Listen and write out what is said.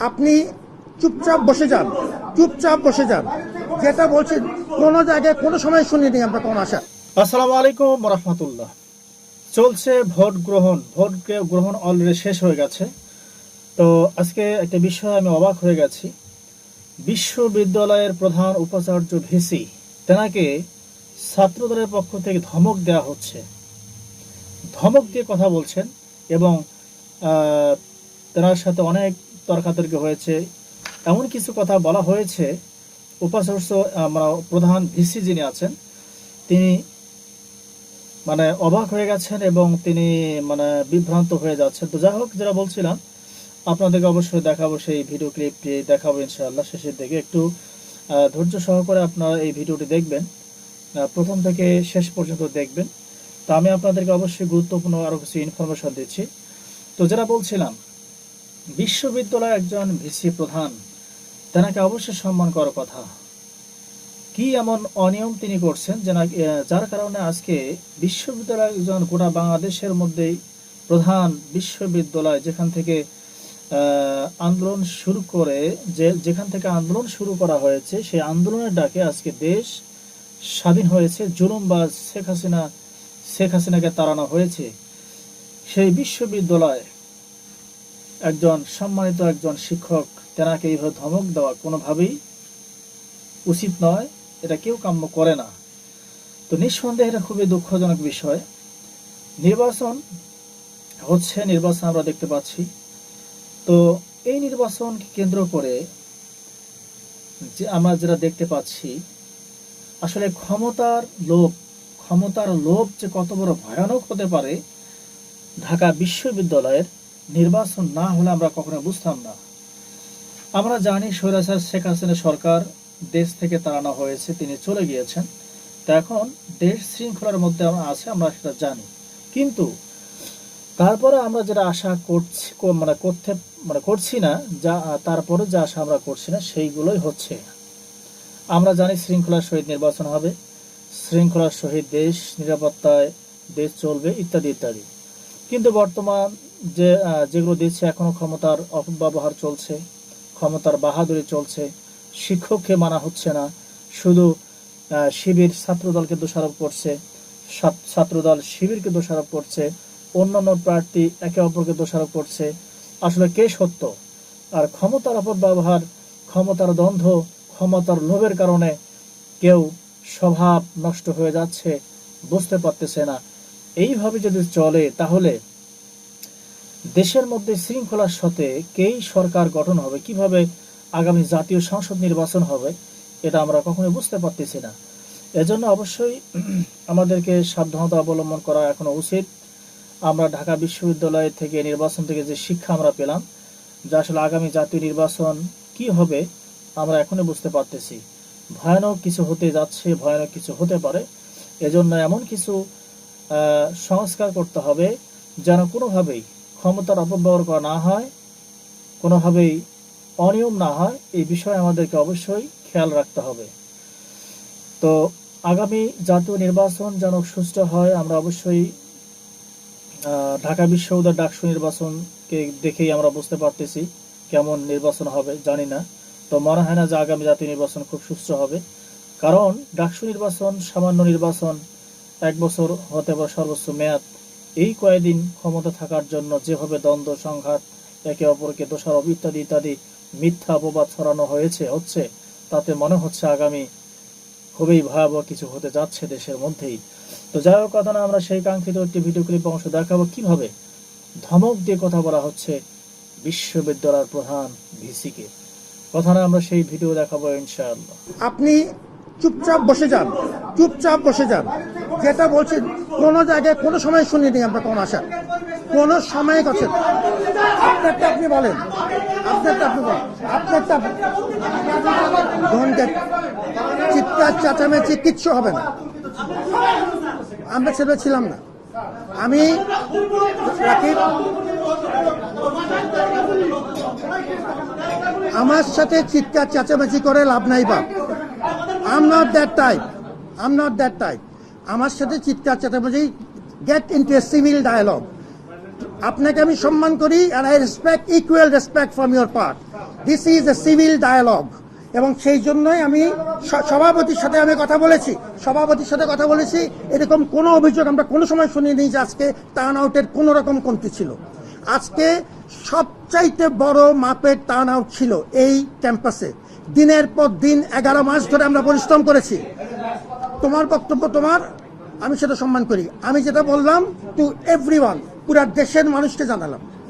আপনি চুপচাপ বসে যান, চুপচাপ বসে যান। যেটা বলছেন কোনো জায়গায় কোনো সময় শুনিনি আমরা কোনো আশা। আসসালামু আলাইকুম রহমতুল্লাহ। চলছে ভোট গ্রহণ অলরেডি শেষ হয়ে গেছে। তো আজকে একটা বিষয় আমি অবাক হয়ে গেছি। বিশ্ববিদ্যালয়ের প্রধান উপাচার্য ভিসি তেনাকে ছাত্রদলের পক্ষ থেকে ধমক দেওয়া হচ্ছে, ধমক দিয়ে কথা বলছেন এবং তেনার সাথে অনেক তর্কাতর্কি হয়েছে। এমন কিছু কথা বলা হয়েছে, উপাচার্য প্রধান ভিসি যিনি আছেন তিনি অবাক হয়ে গেছেন এবং তিনি বিভ্রান্ত হয়ে যাচ্ছেন। তো যাই হোক, যেটা বলছিলাম আপনাদেরকে অবশ্যই দেখাবো, সেই ভিডিও ক্লিপটি দেখাবো ইনশাআল্লাহ শেষের দিকে। একটু ধৈর্য সহকারে আপনারা এই ভিডিওটি দেখবেন, প্রথম থেকে শেষ পর্যন্ত দেখবেন। তো আমি আপনাদেরকে অবশ্যই গুরুত্বপূর্ণ আরো কিছু ইনফরমেশন দিচ্ছি। তো যেটা বলছিলাম, বিশ্ববিদ্যালয়ের একজন ভিসি প্রধান, তেনাকে অবশ্যই সম্মান করার কথা। কি এমন অনিয়ম তিনি করছেন যার কারণে আজকে বিশ্ববিদ্যালয় একজন গোটা বাংলাদেশের মধ্যেই প্রধান বিশ্ববিদ্যালয় যেখান থেকে আন্দোলন শুরু করা হয়েছে, সেই আন্দোলনের ডাকে আজকে দেশ স্বাধীন হয়েছে, জুলুমবাজ শেখ হাসিনাকে তাড়ানো হয়েছে। সেই বিশ্ববিদ্যালয় একজন সম্মানিত একজন শিক্ষক, তেনাকে এইভাবে ধমক দেওয়া কোনোভাবেই উচিত নয়, এটা কেউ কাম্য করে না। তো নিঃসন্দেহে এটা খুবই দুঃখজনক বিষয়। নির্বাচন আমরা দেখতে পাচ্ছি। তো এই নির্বাচনকে কেন্দ্র করে যে আমরা যেটা দেখতে পাচ্ছি, আসলে ক্ষমতার লোভ যে কত বড় ভয়ানক হতে পারে, ঢাকা বিশ্ববিদ্যালয়ের নির্বাচন না হলে আমরা কখনো বুঝতাম না। আমরা জানি স্বৈরাচার শেখ হাসিনা সরকার দেশ থেকে তাড়ানো হয়েছে, তিনি চলে গিয়েছেন। তো এখন দেশ শৃঙ্খলার মধ্যে আছে, আমরা সেটা জানি। কিন্তু তারপরে আমরা যেটা আশা করছি না, তারপরে যে আশা আমরা করছি না, সেইগুলোই হচ্ছে। আমরা জানি শৃঙ্খলার সহিত নির্বাচন হবে, শৃঙ্খলার সহিত দেশ নিরাপত্তায় দেশ চলবে, ইত্যাদি ইত্যাদি। কিন্তু বর্তমান যেগুলো দিচ্ছে, এখনো ক্ষমতার অপব্যবহার চলছে, ক্ষমতার বাহাদুরি চলছে। শিক্ষককে মানা হচ্ছে না, শুধু শিবির ছাত্রদলকে দোষারোপ করছে, ছাত্রদল শিবিরকে দোষারোপ করছে, অন্যান্য প্রার্থী একে অপরকে দোষারোপ করছে। আসলে কে সত্য? আর ক্ষমতার অপব্যবহার, ক্ষমতার দ্বন্দ্ব, ক্ষমতার লোভের কারণে কেউ স্বভাব নষ্ট হয়ে যাচ্ছে, বুঝতে পারতেছে না। এইভাবে যদি চলে তাহলে দেশের মধ্যে শৃঙ্খলার সাথে কেই সরকার গঠন হবে, কিভাবে আগামী জাতীয় সংসদ নির্বাচন হবে, এটা আমরা কখনোই বুঝতে পারতেছি না। এজন্য অবশ্যই আমাদেরকে সাবধানতা অবলম্বন করা এখনো উচিত। আমরা ঢাকা বিশ্ববিদ্যালয় থেকে নির্বাচন থেকে যে শিক্ষা আমরা পেলাম, যে আসলে আগামী জাতীয় নির্বাচন কি হবে আমরা এখনো বুঝতে পারতেছি। ভয়ানক কিছু হতে যাচ্ছে, ভয়ানক কিছু হতে পারে। এজন্য এমন কিছু সংস্কার করতে হবে যেন কোনোভাবেই ক্ষমতার অপব্যবহার করা না হয়, কোনোভাবেই অনিয়ম না হয়। এই বিষয়ে আমাদেরকে অবশ্যই খেয়াল রাখতে হবে। তো আগামী জাতীয় নির্বাচন যেন সুষ্ঠু হয়, আমরা অবশ্যই ঢাকা বিশ্ববিদ্যালয় ডাকসু নির্বাচনকে দেখেই আমরা বুঝতে পারতেছি কেমন নির্বাচন হবে, জানি না। তো মনে হয় না যে আগামী জাতীয় নির্বাচন খুব সুষ্ঠু হবে, কারণ ডাকসু নির্বাচন সামান্য নির্বাচন, 1 বছর হতে পারে সর্বোচ্চ মেয়াদ। এই কয়েকদিন ক্ষমতা থাকার জন্য যেভাবে দ্বন্দ্ব সংঘাত, একে অপরকে দোষারোপ ইত্যাদি ইত্যাদি মিথ্যা অপবাদ ছড়ানো হচ্ছে, তাতে মনে হচ্ছে আগামী খুবই ভয়াবহ কিছু হতে যাচ্ছে দেশের মধ্যেই। তো যাই হোক, কথা না, আমরা সেই কাঙ্ক্ষিত একটি ভিডিও ক্লিপ অংশ দেখাবো কিভাবে ধমক দিয়ে কথা বলা হচ্ছে বিশ্ববিদ্যালয়ের প্রধান ভিসিকে। কথা না, আমরা সেই ভিডিও দেখাবো ইনশাআল্লাহ। আপনি চুপচাপ বসে যান, চুপচাপ বসে যান। যেটা বলছেন কোনো জায়গায় কোনো সময় শুনিনি আমরা কোনো আশা, কোনো সময় করছেন। আপনারটা আপনি বলেন, আপনারটা চিৎকার চাচামেচি কিচ্ছু হবে না। আমরা ছেলে ছিলাম না। আমি রাকিব, আমার সাথে চিৎকার চেঁচামেচি করে লাভ নাই বাপ। I'm not that type. আমার সাথে চিৎকার চেঁচামেচি, get into a civil dialogue. আপনাকে আমি সম্মান করি, and I respect equal respect from your part. This is a civil dialogue. এবং সেই জন্যই আমি সভাপতির সাথে কথা বলেছি, এরকম কোনো অভিযোগ আমরা কোনো সময় শুনিনি যে আজকে টার্ন আউটের কোনো রকম কমতি ছিল। আজকে সবচাইতে বড় মাপের টার্ন আউট ছিল এই ক্যাম্পাসে। দিনের পর দিন 11 মাস ধরে আমরা পরিশ্রম করেছি। তোমার বক্তব্য তোমার, আমি সেটা সম্মান করি। আমি যেটা বললাম টু এভরিওয়ান, পুরা দেশের মানুষকে জানালাম।